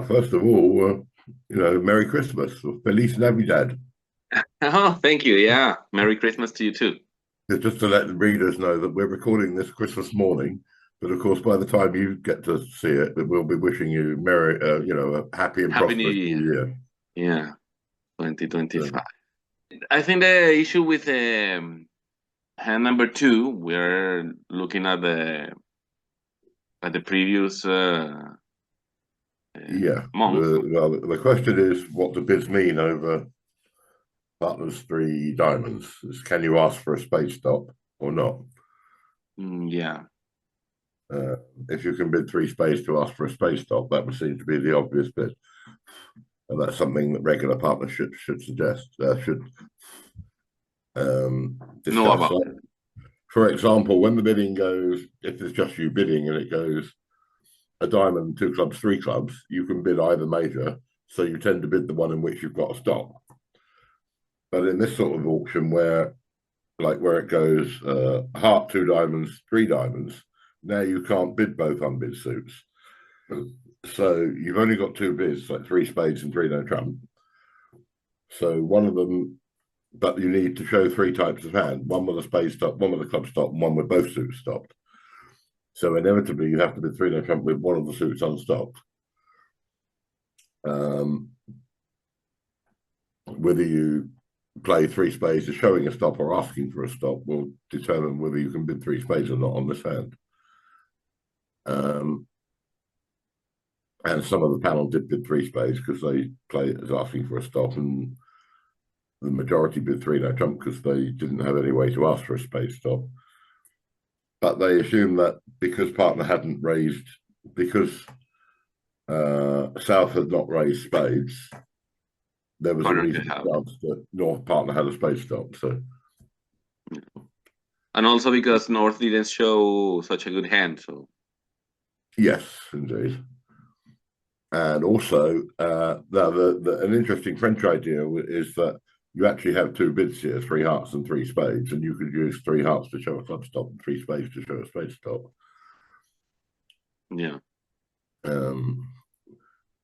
first of all, Merry Christmas or Feliz Navidad. Oh, thank you. Yeah. Merry Christmas to you too. Just to let the readers know that we're recording this Christmas morning, but of course, by the time you get to see it, we'll be wishing you merry, a happy and Happy New prosperous new Year. year. Yeah, So, 2025. I think the issue with hand number two, we're looking at the previous yeah. month. The question is, what do bids mean over partners three diamonds? Can you ask for a space stop or not? Yeah. Uh, if you can bid three spades to ask for a space stop, that would seem to be the obvious bid. And that's something that regular partnerships should Know discuss. about So, it. for example, when the bidding goes, if it's just you bidding and it goes a diamond, two clubs, three clubs, you can bid either major. So you tend to bid the one in which you've got a stop. But in this sort of auction where it goes heart, two diamonds, three diamonds, now you can't bid both unbid suits. So you've only got two bids, like three spades and three no trump. So one of them, but you need to show three types of hand: one with a spade stop, one with a club stop, and one with both suits stopped. So inevitably, you have to bid three no trump with one of the suits unstopped. Whether you play three spades as showing a stop or asking for a stop will determine whether you can bid three spades or not on this hand. And some of the panel did bid three spades because they play it as asking for a stop, and the majority bid three no trump because they didn't have any way to ask for a spade stop. But they assumed that because partner hadn't raised, because South had not raised spades, there was a Partner could reasonable have. chance that North partner had a spade stop. So And also because North didn't show such a good hand. So yes, indeed. And also, an interesting French idea is that you actually have two bids here, three hearts and three spades, and you could use three hearts to show a club stop and three spades to show a spade stop. yeah.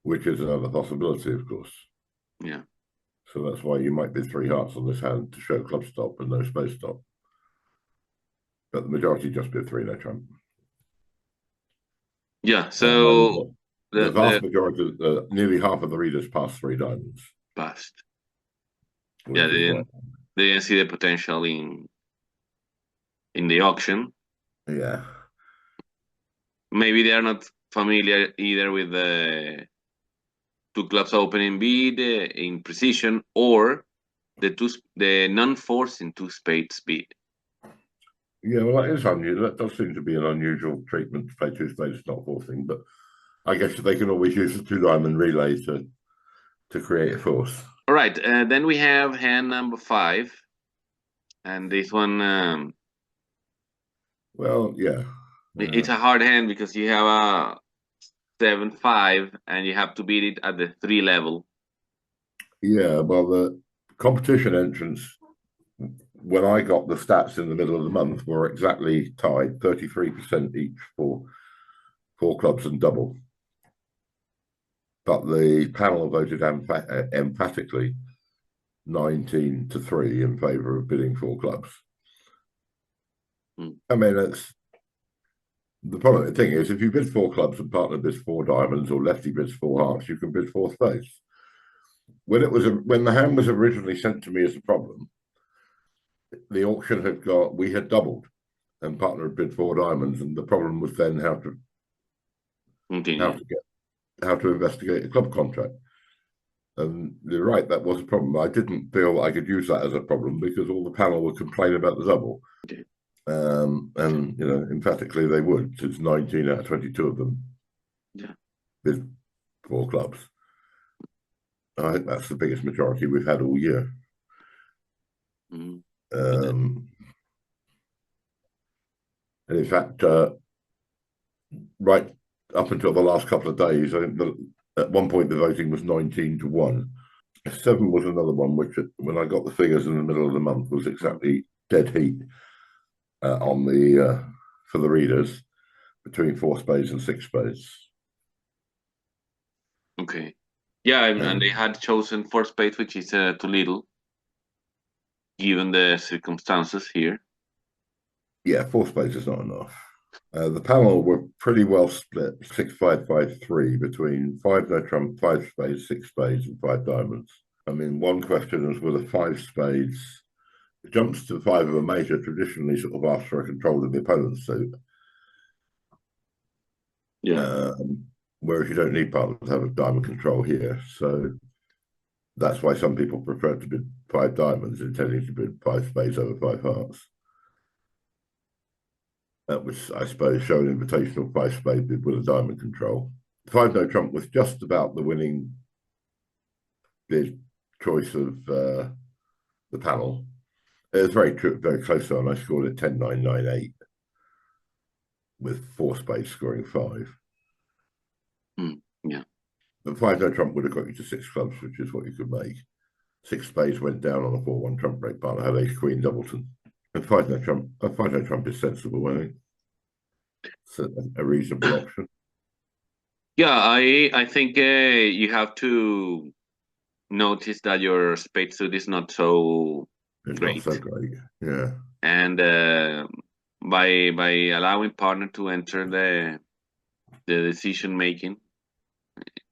Which is another possibility, of course. Yeah. So that's why you might bid three hearts on this hand to show club stop and no space stop. But the majority just bid three no trump. Yeah. And So the the vast majority, nearly half of the readers passed three diamonds, past. Yeah, which is what, they didn't see the potential in the auction. yeah. Maybe they are not familiar either with the two clubs opening bid in precision or the non-forcing two spades bid. Yeah, well, that is unusual. That does seem to be an unusual treatment to play two spades, not forcing. But I guess they can always use the two diamond relay to create a force. All right, then we have hand number 5, and this one Well, yeah. it's a hard hand because you have a 7-5 and you have to beat it at the 3 level. Yeah, well, the competition entrance, when I got the stats in the middle of the month, were exactly tied, 33% each for four clubs and double. But the panel voted emphatically 19-3 in favour of bidding four clubs. I mean, it's the problem. The thing is, if you bid four clubs and partner bids four diamonds or lefty bids four hearts, you can bid four spades. When the hand was originally sent to me as a problem, the auction we had doubled, and partner had bid four diamonds, and the problem was then how to investigate a club contract. And you're right, that was a problem. I didn't feel I could use that as a problem because all the panel would complain about the double. And emphatically they would, since 19 out of 22 of them bid four clubs. I think that's the biggest majority we've had all year. And in fact, right up until the last couple of days, I think at one point the voting was 19-1. 7 was another one, which when I got the figures in the middle of the month was exactly dead heat for the readers between four spades and six spades. Okay. Yeah, and they had chosen four spades, which is too little given the circumstances here. Yeah, four spades is not enough. The panel were pretty well split 6-5-5-3 between five no trump, five spades, six spades, and five diamonds. I mean, one question was whether five spades jumps to five of a major traditionally sort of asks for a control of the opponent's suit. Yeah. Whereas you don't need partners to have a diamond control here. So that's why some people prefer to bid five diamonds, intending to bid five spades over five hearts. That was, I suppose, show an invitational five spade bid with a diamond control. Five no trump was just about the winning bid choice of the panel. It was very close on. I scored it 10-9-9-8 with four spades scoring five. Yeah. But five no trump would have got you to six clubs, which is what you could make. Six spades went down on a 4-1 trump break partner, had ace queen doubleton. And five no trump is sensible, I think. It's a reasonable option. Yeah, I think you have to notice that your spade suit is not so It's not great, so great. Yeah. and by allowing partner to enter the decision making,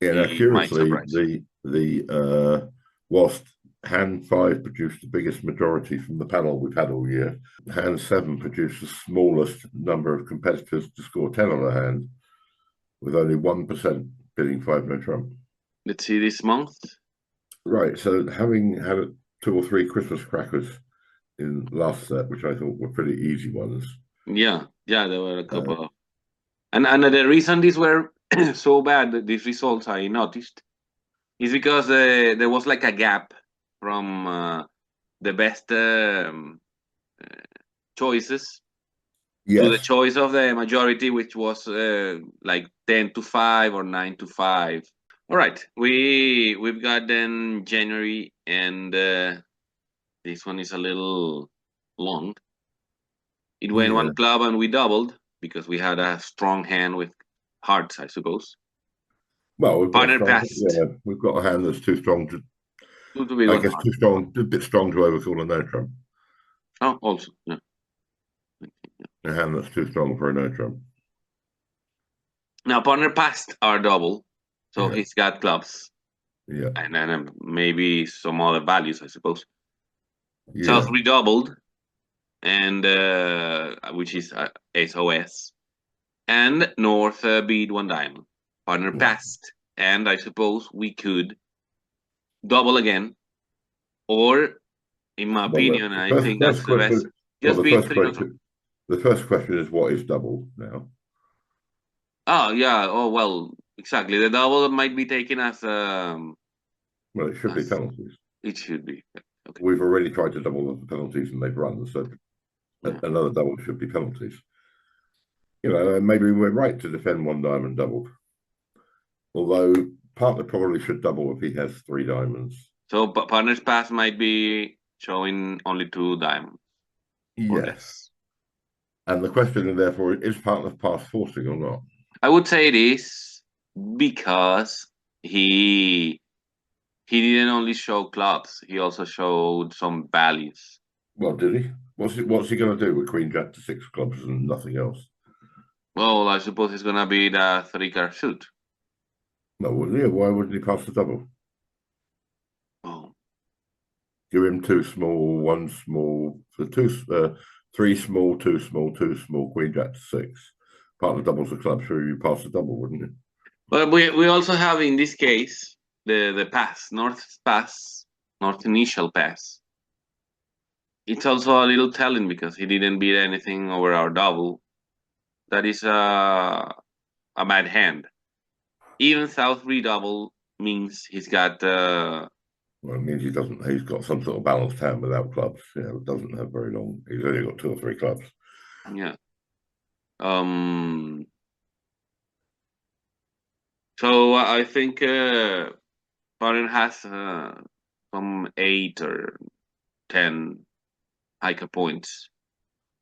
Yeah, now it might curiously, surprise. whilst hand five produced the biggest majority from the panel we've had all year, hand seven produced the smallest number of competitors to score 10 on a hand, with only 1% bidding five no trump. Let's see this month. Right, so having had two or three Christmas crackers in last set, which I thought were pretty easy ones. Yeah, yeah, there were a couple of, and the reason these were so bad, these results I noticed, is because there was like a gap from the best choices to the Yes, choice of the majority, which was like 10-5 or 9-5. All right, we've got then January, and this one is a little long. It went yeah. one club, and we doubled because we had a strong hand with hearts, I suppose. Well, we've got a Partner strong, passed yeah, we've got a hand that's too strong to, to be I one guess, heart. too strong, a bit strong to overcall a no trump. Oh, also, yeah. A hand that's too strong for a no trump. Now partner passed our double, so Yeah, he's got clubs yeah, and then maybe some other values, I suppose. South yeah. redoubled, and which is SOS, and North beat one diamond. Partner Yeah. passed, and I suppose we could double again, or in my Well, opinion, the I first think first that's the best. question. Well, Just beat three neutral. the first question is what is double now? Oh yeah. Oh well. Exactly. The double might be taken Well, it should be as penalties. it should be. Okay. We've already tried to double the penalties and they've run, so Yeah. another double should be penalties. You know, maybe we were right to defend one diamond doubled. Although partner probably should double if he has three diamonds. So partner's pass might be showing only two diamonds or Yes. less. And the question, therefore, is partner's pass forcing or not? I would say it is because he he didn't only show clubs; he also showed some values. Well, did he? What's he going to do with Queen Jack to six clubs and nothing else? Well, I suppose it's gonna be the three-card suit. No, wouldn't he? Why wouldn't he pass the double? Oh, Give him two small, one small, for three small, two small, Queen Jack to six. Partner doubles the club, sure you pass the double, wouldn't you? but we also have in this case the pass, north initial pass. It's also a little telling because he didn't beat anything over our double. That is a bad hand. Even south redouble means he's got Well, it means he doesn't. He's got some sort of balanced hand without clubs. You know, doesn't have very long. He's only got two or three clubs. yeah. Um. So I think Foreign has some 8 or 10 hiker points.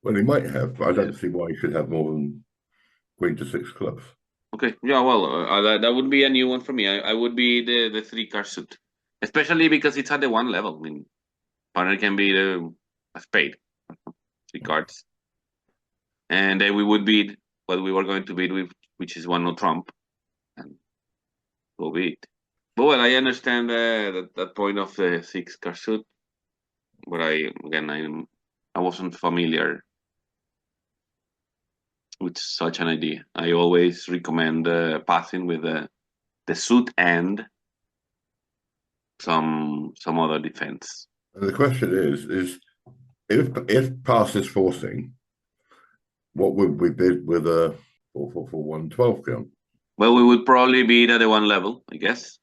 Well, he might have, but I Yeah. don't see why he should have more than Queen to six clubs. Okay, yeah, well, that would be a new one for me. I would be the three card suit, especially because it's at the one level. I mean, partner can be a spade, three cards, and then we would bid what we were going to bid with, which is one no trump, and go bid. But well, I understand that point of the six card suit, but I wasn't familiar with such an idea. I always recommend passing with the suit and some other defense. And the question is if pass is forcing, what would we bid with a 4-4-4-1 12 count? Well, we would probably be at the one level, I guess.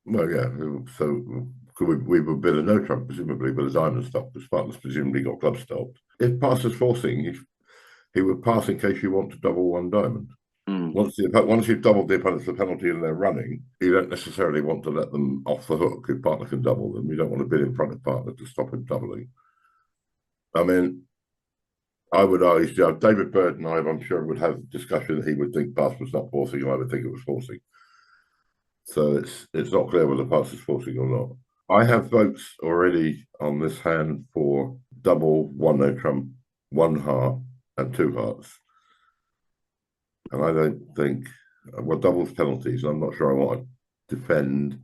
Well, yeah. So could we would bid a no trump, presumably, but a diamond stop, because partners presumably got club stopped. If pass is forcing, he would pass in case you want to double one diamond. Mm. Once you've doubled the opponent's penalty and they're running, you don't necessarily want to let them off the hook if partner can double them. You don't want to bid in front of partner to stop him doubling. I mean, I would argue, David Bird and I'm sure, would have a discussion that he would think pass was not forcing, and I would think it was forcing. So it's not clear whether pass is forcing or not. I have votes already on this hand for double, one no trump, one heart, and two hearts. And I don't think, well, doubles penalties. I'm not sure I want to defend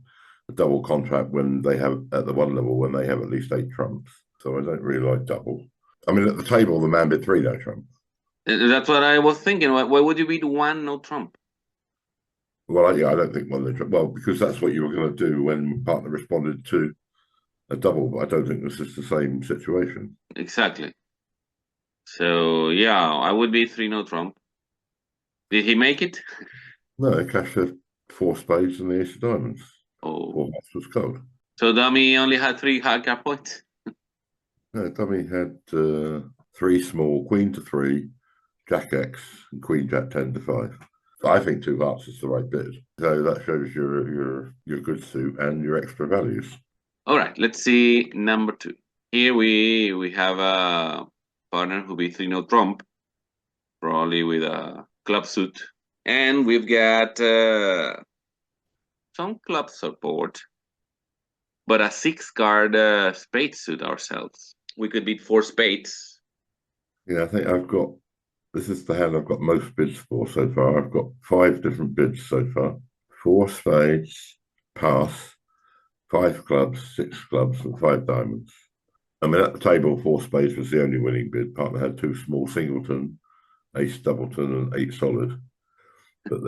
a double contract when they have, at the one level, when they have at least eight trumps. So I don't really like double. I mean, at the table, the man bid three no trump. That's what I was thinking. Why would you be the one no trump? Well, yeah, I don't think one no trump. Well, because that's what you were going to do when partner responded to a double. But I don't think this is the same situation. Exactly. So yeah, I would be three no trump. Did he make it? No, he cashed the four spades and the ace of diamonds. Oh, Four hearts was cold. so dummy only had three hard card points. No, dummy had three small, queen to three, jack X, and queen jack 10 to 5. I think two hearts is the right bid. So that shows your good suit and your extra values. All right, let's see number two. Here we have a partner who be three no trump, probably with a club suit, and we've got some club support, but a six card spade suit ourselves. We could beat four spades. Yeah, I think this is the hand I've got most bids for so far. I've got 5 different bids so far. 4 spades, pass, 5 clubs, 6 clubs, and 5 diamonds. I mean, at the table, 4 spades was the only winning bid. Partner had 2 small singleton, ace doubleton, and 8 solid. But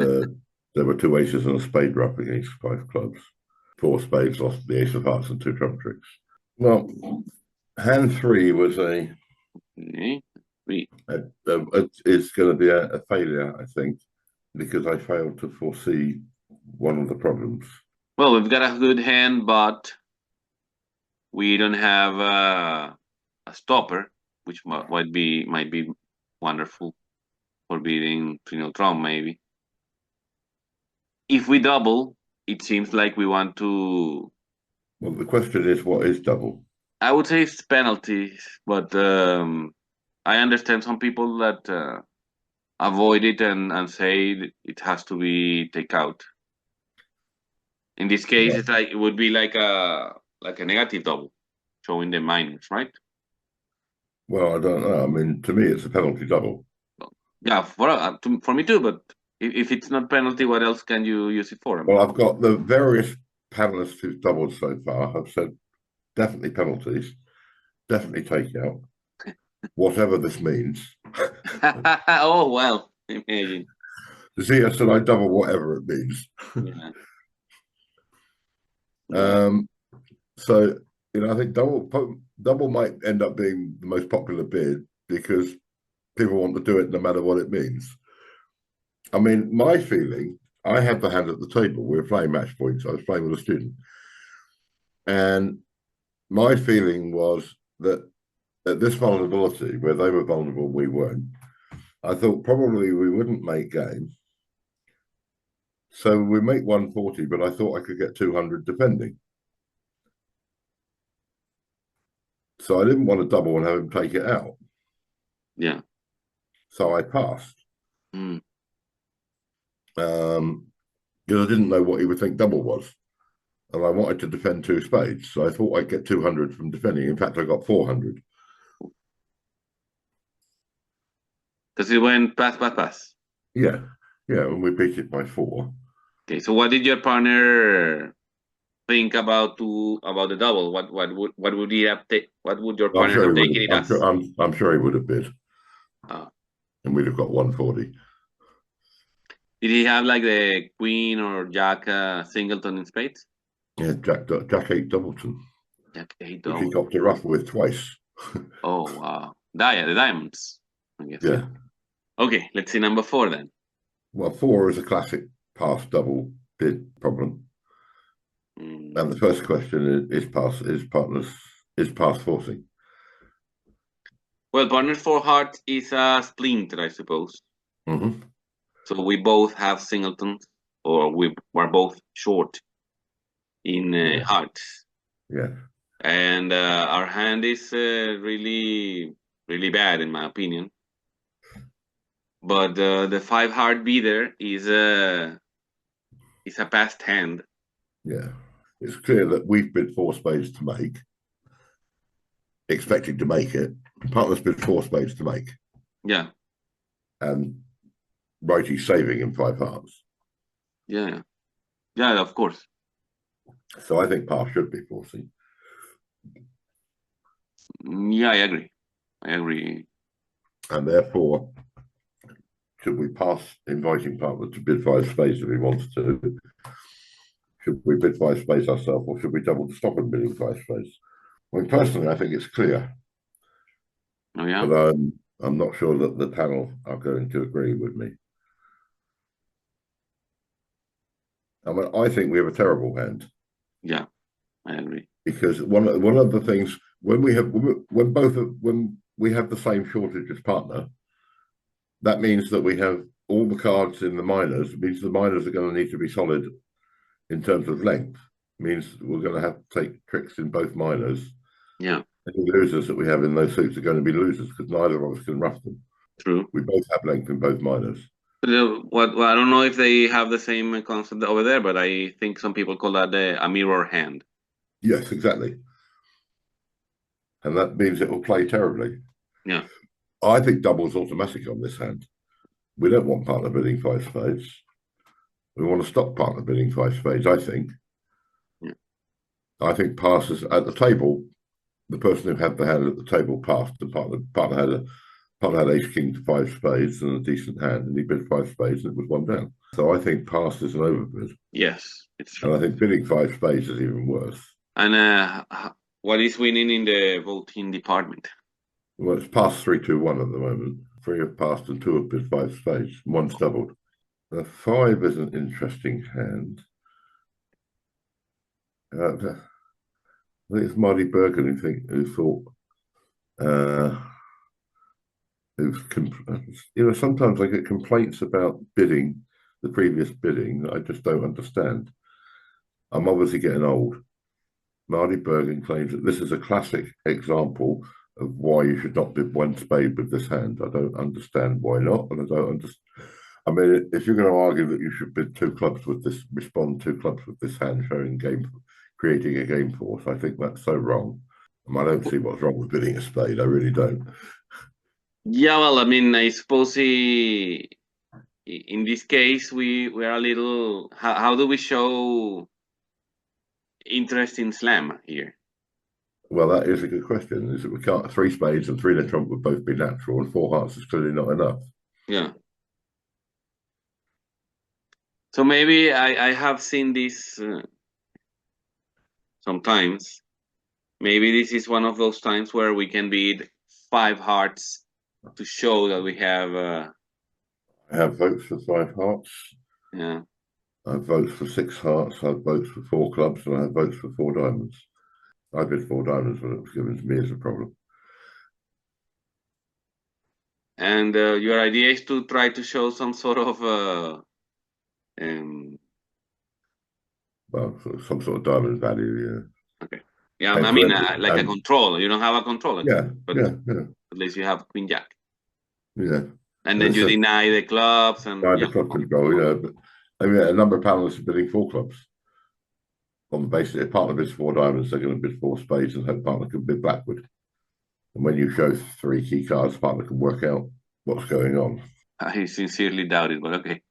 there were 2 aces and a spade wrapping against 5 clubs. 4 spades lost the ace of hearts and 2 trump tricks. Well, hand 3 was it's going to be a failure, I think, because I failed to foresee one of the problems. Well, we've got a good hand, but we don't have a stopper, which might be wonderful for beating Trump maybe. If we double, it seems like we want to. Well, the question is, what is double? I would say it's penalties, but I understand some people that avoid it and say it has to be take out. In this case, Yeah. it would be like a negative double, showing the minus, right? Well, I don't know. I mean, to me, it's a penalty double. Yeah, for me too. But if it's not penalty, what else can you use it for? Well, I've got the various panelists who've doubled so far have said definitely penalties, definitely take out, whatever this means. Oh well, imagine. The Zia said I double whatever it means. Yeah. Yeah. So I think double might end up being the most popular bid because people want to do it no matter what it means. I mean, my feeling, I had the hand at the table. We were playing match points. I was playing with a student. And my feeling was that at this vulnerability, where they were vulnerable, we weren't, I thought probably we wouldn't make game. So we make 140, but I thought I could get 200 defending. So I didn't want to double and have him take it out. Yeah. So I passed. Mm. because I didn't know what he would think double was. And I wanted to defend two spades. So I thought I'd get 200 from defending. In fact, I got 400. Because it went pass, pass, pass. Yeah. Yeah. And we beat it by 4. Okay, so what did your partner think about the double? What would he have what would your I'm partner sure have he would taken have. it as? I'm sure he would have bid, Uh, and we'd have got 140. did he have like the queen or jack singleton in spades? Yeah, Jack 8 Doubleton, Jack eight which he double. got to ruffle with twice. Oh wow, the diamonds. I guess yeah. Yeah. Okay, let's see number 4 then. Well, 4 is a classic pass double bid problem. And the first question is pass forcing. Well, partner 4 hearts is a splinter, I suppose. Mm-hmm. So we both have singletons, or we were both short in Yeah. hearts. Yeah. And our hand is really, really bad, in my opinion. But the 5 heart beater is a passed hand. Yeah. It's clear that we've bid 4 spades to make, expecting to make it. Partner's bid 4 spades to make. Yeah. And righty's saving in 5 hearts. Yeah. Yeah, of course. So I think par should be forcing. Yeah, I agree. I agree. And therefore, should we pass inviting partner to bid 5 spades if he wants to? Should we bid 5 spades ourselves, or should we double to stop him bidding 5 spades? Well, personally, I think it's clear. Oh, yeah? But I'm not sure that the panel are going to agree with me. I mean, I think we have a terrible hand. Yeah, I agree. Because one of the things when we have the same shortage as partner, that means that we have all the cards in the minors. It means the minors are going to need to be solid in terms of length. It means we're going to have to take tricks in both minors. Yeah. And the losers that we have in those suits are going to be losers because neither of us can rough them. True. We both have length in both minors. But, well, I don't know if they have the same concept over there, but I think some people call that a mirror hand. Yes, exactly. And that means it will play terribly. Yeah. I think double's automatic on this hand. We don't want partner bidding 5 spades. We want to stop partner bidding 5 spades, I think. Yeah. I think passes at the table, the person who had the hand at the table passed. The partner had ace king to 5 spades and a decent hand, and he bid 5 spades and it was 1 down. So I think pass is an overbid. Yes, it's true. And I think bidding 5 spades is even worse. And what is winning in the voting department? Well, it's past 3-2-1 at the moment. 3 have passed and 2 have bid 5 spades. 1's doubled. The 5 is an interesting hand. I think it's Marty Bergen who thought, sometimes I get complaints about bidding, the previous bidding, that I just don't understand. I'm obviously getting old. Marty Bergen claims that this is a classic example of why you should not bid 1 spade with this hand. I don't understand why not, and I don't understand. I mean, if you're going to argue that you should bid 2 clubs with this, respond 2 clubs with this hand, creating a game force, I think that's so wrong. I don't see what's wrong with bidding a spade. I really don't. Yeah, well, I mean, I suppose in this case we are a little. How do we show interest in slam here? Well, that is a good question. Is that we can't 3 spades and 3 in a trump would both be natural, and 4 hearts is clearly not enough. Yeah. So maybe I have seen this sometimes. Maybe this is one of those times where we can bid 5 hearts to show that we have. I have votes for 5 hearts. Yeah. I have votes for 6 hearts. I have votes for 4 clubs, and I have votes for 4 diamonds. I bid 4 diamonds when it was given to me as a problem. And your idea is to try to show some sort of well, some sort of diamond value, yeah. okay. Yeah, And I mean, then, like a control. You don't have a control, yeah, but yeah, yeah, at least you have queen jack. yeah. And then you deny the clubs and the club control, yeah. But I mean, a number of panelists are bidding 4 clubs on the basis if partner bids 4 diamonds, they're going to bid 4 spades and hope partner can bid backward. And when you show 3 key cards, partner can work out what's going on. I sincerely doubt it, but okay,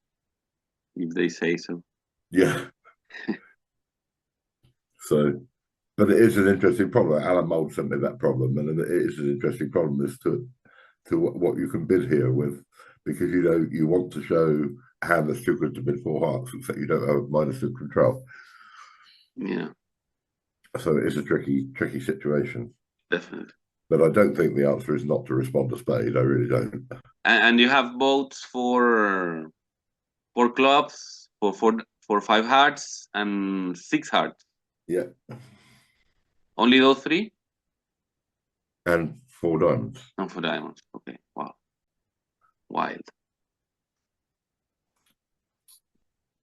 if they say so. Yeah. So, but it is an interesting problem. Alan Mould sent me that problem, and it is an interesting problem as to what you can bid here with, because you want to show a hand that's too good to bid 4 hearts, except you don't have -2 control. Yeah. So it is a tricky situation. Definitely. But I don't think the answer is not to respond to spade. I really don't. And you have votes for clubs, for 5 hearts and 6 hearts. Yeah. Only those 3? And 4 diamonds. And for diamonds. Okay. Wow. Wild.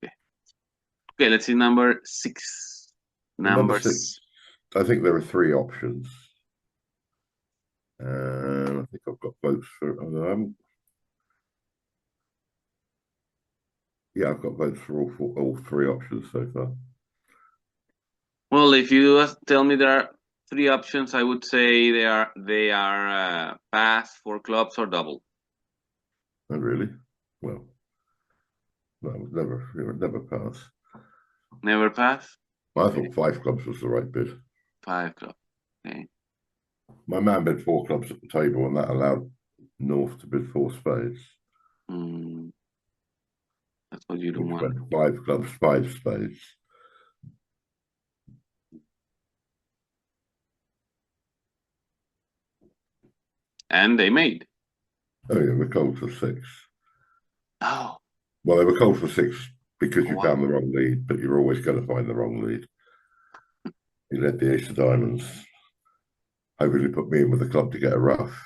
Okay, let's see number 6. Number 6. I think there are 3 options. I think I've got votes for. Yeah, I've got votes for all 3 options so far. Well, if you tell me there are 3 options, I would say they are pass for clubs or double. Oh, really? Well, no, never pass. Never pass? I thought 5 clubs was the right bid. 5 clubs. Okay. My man bid 4 clubs at the table, and that allowed North to bid 4 spades. That's what you don't want. 5 clubs, 5 spades. And they made. Oh, yeah, we're called for 6. Oh. Well, they were called for 6 because you found the wrong lead, but you're always going to find the wrong lead. He led the ace of diamonds. Hopefully put me in with the club to get a rough.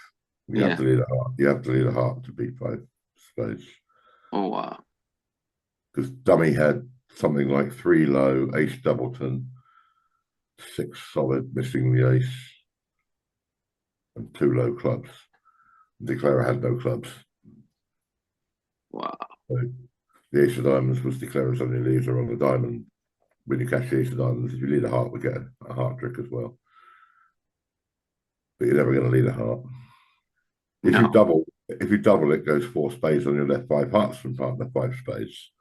You have to lead a heart. You have to lead a heart to beat 5 spades. Oh, wow. Because dummy had something like 3 low, ace doubleton, 6 solid, missing the ace, and 2 low clubs. Declarer had no clubs. Wow. So the ace of diamonds was declarer's only leader on the diamond. When you catch the ace of diamonds, if you lead a heart, we get a heart trick as well. But you're never going to lead a heart. If you double, it goes 4 spades on your left, 5 hearts from partner, 5 spades.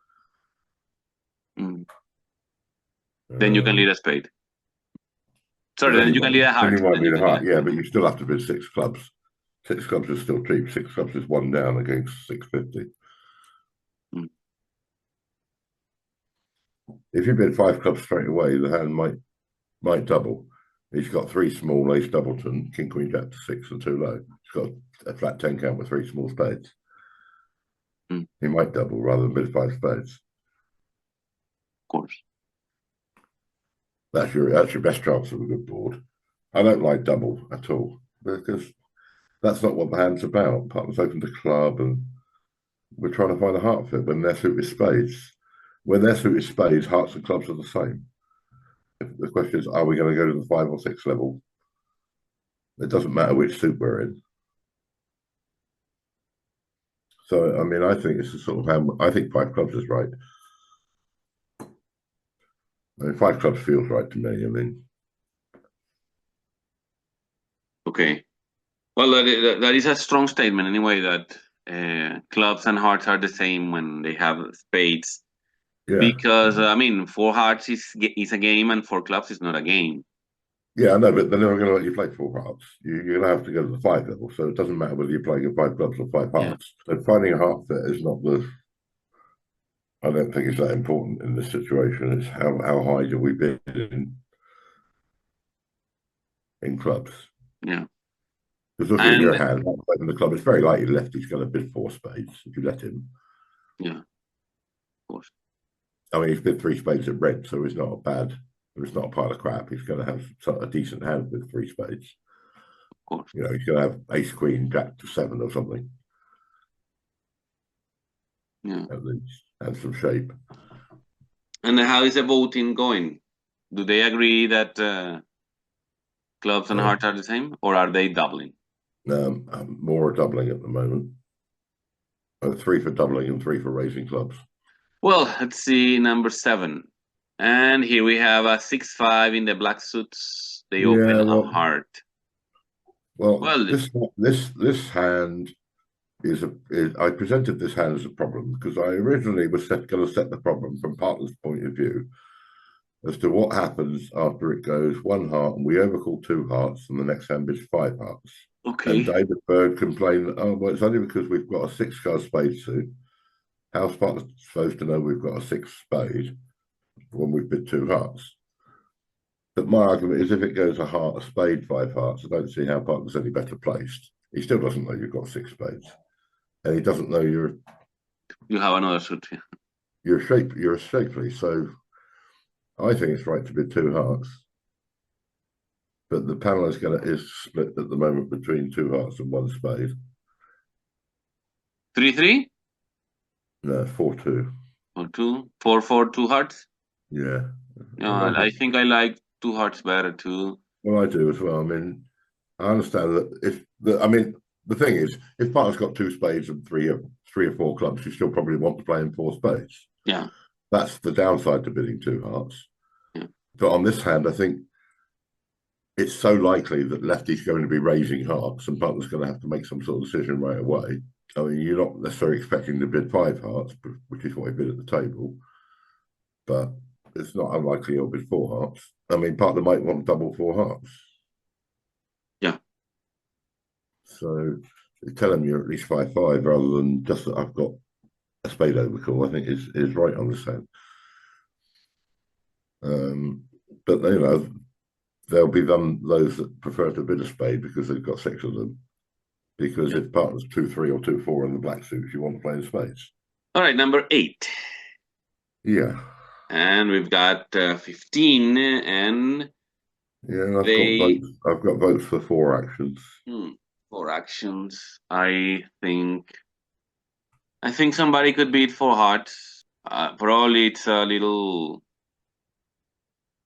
Then you can lead a spade. Sorry, then you can lead a heart. Then you might lead a heart, yeah, but you still have to bid 6 clubs. 6 clubs is still cheap. 6 clubs is 1 down against 650. If you bid 5 clubs straight away, the hand might double. He's got 3 small, ace doubleton, king, queen, jack to 6 and 2 low. He's got a flat 10 count with 3 small spades. He might double rather than bid 5 spades. Of course. That's your best chance of a good board. I don't like double at all because that's not what the hand's about. Partners open the club and we're trying to find a heart fit when their suit is spades. When their suit is spades, hearts and clubs are the same. The question is, are we going to go to the 5 or 6 level? It doesn't matter which suit we're in. So, I mean, I think it's a sort of hand. I think 5 clubs is right. I mean, 5 clubs feels right to me. I mean, okay. Well, that is a strong statement anyway. That clubs and hearts are the same when they have spades. Yeah. Because I mean, 4 hearts is a game, and 4 clubs is not a game. Yeah, I know, but they're never going to let you play 4 hearts. You're going to have to go to the 5 level, so it doesn't matter whether you're playing in 5 clubs or 5 hearts. Yeah. So finding a heart fit is not I don't think it's that important in this situation. It's how high do we bid in clubs. Yeah. Because looking at your hand, in the club, it's very likely lefty's going to bid 4 spades if you let him. Yeah, of course. I mean, he's bid 3 spades at red, so it's not a pile of crap. He's going to have a decent hand with 3 spades. Of course. You know, he's going to have ace, queen, jack to 7 or something. Yeah. At least, and some shape. And how is the voting going? Do they agree that clubs and hearts are the same, or are they doubling? More doubling at the moment. 3 for doubling and 3 for raising clubs. Well, let's see number 7. And here we have a 6-5 in the black suits. They open Yeah, a well, heart. well, Well, this hand is I presented this hand as a problem because I originally was going to set the problem from partner's point of view as to what happens after it goes 1 heart and we overcall 2 hearts and the next hand is 5 hearts. And okay. David Bird complained, oh, well, it's only because we've got a 6-card spade suit. How's partner supposed to know we've got a 6 spade when we've bid 2 hearts? But my argument is if it goes a heart, a spade, 5 hearts, I don't see how partner's any better placed. He still doesn't know you've got 6 spades. And he doesn't know You have another suit. you're shapely. So I think it's right to bid 2 hearts. But the panel is split at the moment between 2 hearts and 1 spade. 3-3 No, 4-2. or 2, 4-4, 2 hearts. Yeah. Yeah, I think I like 2 hearts better too. Well, I do as well. I mean, I understand that the thing is, if partner's got 2 spades and three or 4 clubs, you still probably want to play in 4 spades. Yeah. That's the downside to bidding 2 hearts. Yeah. But on this hand, I think it's so likely that lefty's going to be raising hearts and partner's going to have to make some sort of decision right away. I mean, you're not necessarily expecting to bid 5 hearts, which is what he bid at the table, but it's not unlikely he'll bid 4 hearts. I mean, partner might want double 4 hearts. Yeah. So tell him you're at least 5-5 rather than just that I've got a spade overcall, I think is right on this hand. But you know, there'll be those that prefer to bid a spade because they've got 6 of them. Because if partner's 2-3 or 2-4 in the black suits, you want to play in spades. All right, number 8. Yeah. And we've got 15 and Yeah, I've got votes for 4 actions. 4 actions. I think somebody could beat 4 hearts. Probably it's a little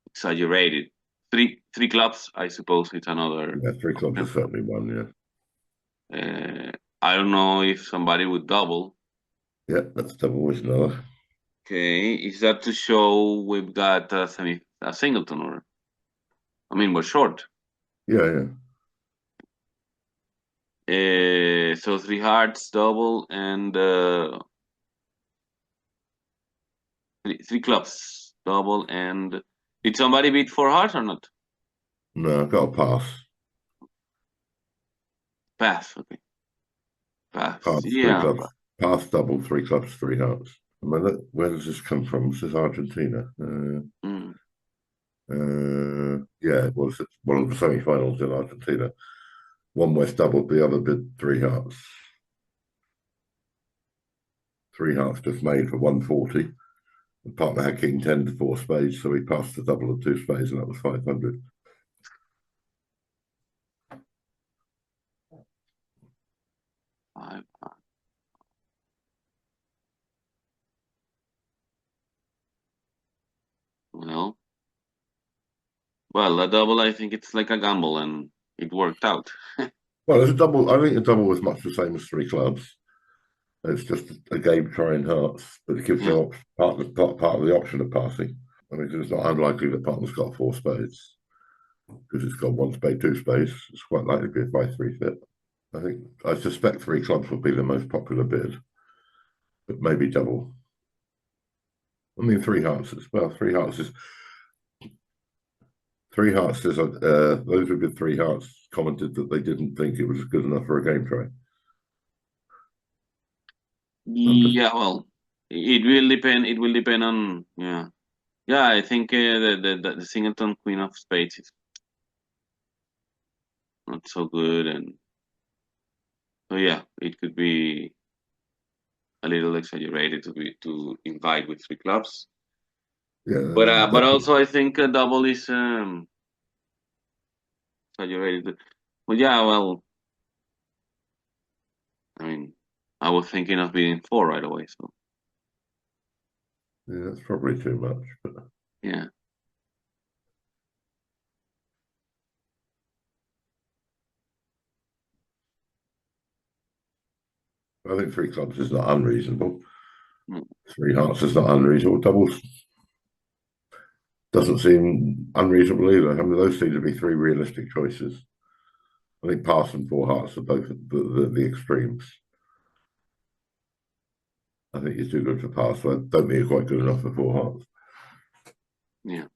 exaggerated. Three clubs, I suppose it's another. Yeah, 3 clubs is certainly one, yeah. I don't know if somebody would double. Yeah, that's double is another. Okay, is that to show we've got a singleton or? I mean, we're short. Yeah. So 3 hearts double and 3 clubs double and did somebody beat 4 hearts or not? No, I've got a pass. Pass, okay. Pass. Pass, 3 Yeah. clubs. Pass, double, 3 clubs, 3 hearts. I mean, where does this come from? This is Argentina. Yeah, it was one of the semi-finals in Argentina. One West doubled, the other bid 3 hearts. 3 hearts just made for 140. The partner had king 10 to 4 spades, so he passed the double of 2 spades, and that was 500. Well, a double, I think it's like a gamble, and it worked out. Well, there's a double. I think a double was much the same as 3 clubs. It's just a game trying hearts, but it gives Yeah. part of the option of passing. I mean, it's not unlikely that partner's got 4 spades because it's got 1 spade, 2 spades. It's quite likely to be a 5-3 fit. I suspect 3 clubs will be the most popular bid, but maybe double. I mean, 3 hearts as well. 3 hearts is. Those who bid 3 hearts commented that they didn't think it was good enough for a game try. Yeah, well, it will depend. It will depend on yeah. I think the singleton queen of spades is not so good, and so yeah, it could be a little exaggerated to invite with 3 clubs. Yeah, But also I think a double is exaggerated. Well, yeah, well, I mean, I was thinking of being 4 right away, so yeah, that's probably too much. But yeah. I think 3 clubs is not unreasonable. Mm. 3 hearts is not unreasonable. Doubles doesn't seem unreasonable either. I mean, those seem to be 3 realistic choices. I think pass and 4 hearts are both the extremes. I think you're too good for pass, but I don't think you're quite good enough for 4 hearts. Yeah.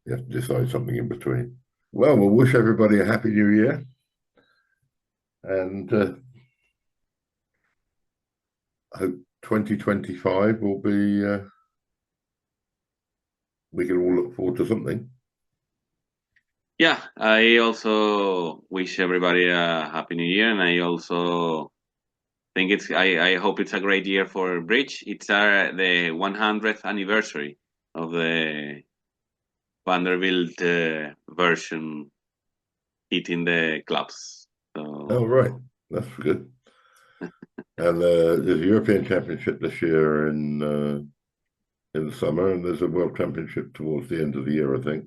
You have to decide something in between. Well, we'll wish everybody a happy new year. And I hope 2025 will be, we can all look forward to something. Yeah, I also wish everybody a happy new year, and I also think I hope it's a great year for Bridge. It's the 100th anniversary of the Vanderbilt version hitting the clubs. So Oh, right. That's good. And there's a European Championship this year in the summer, and there's a World Championship towards the end of the year, I think.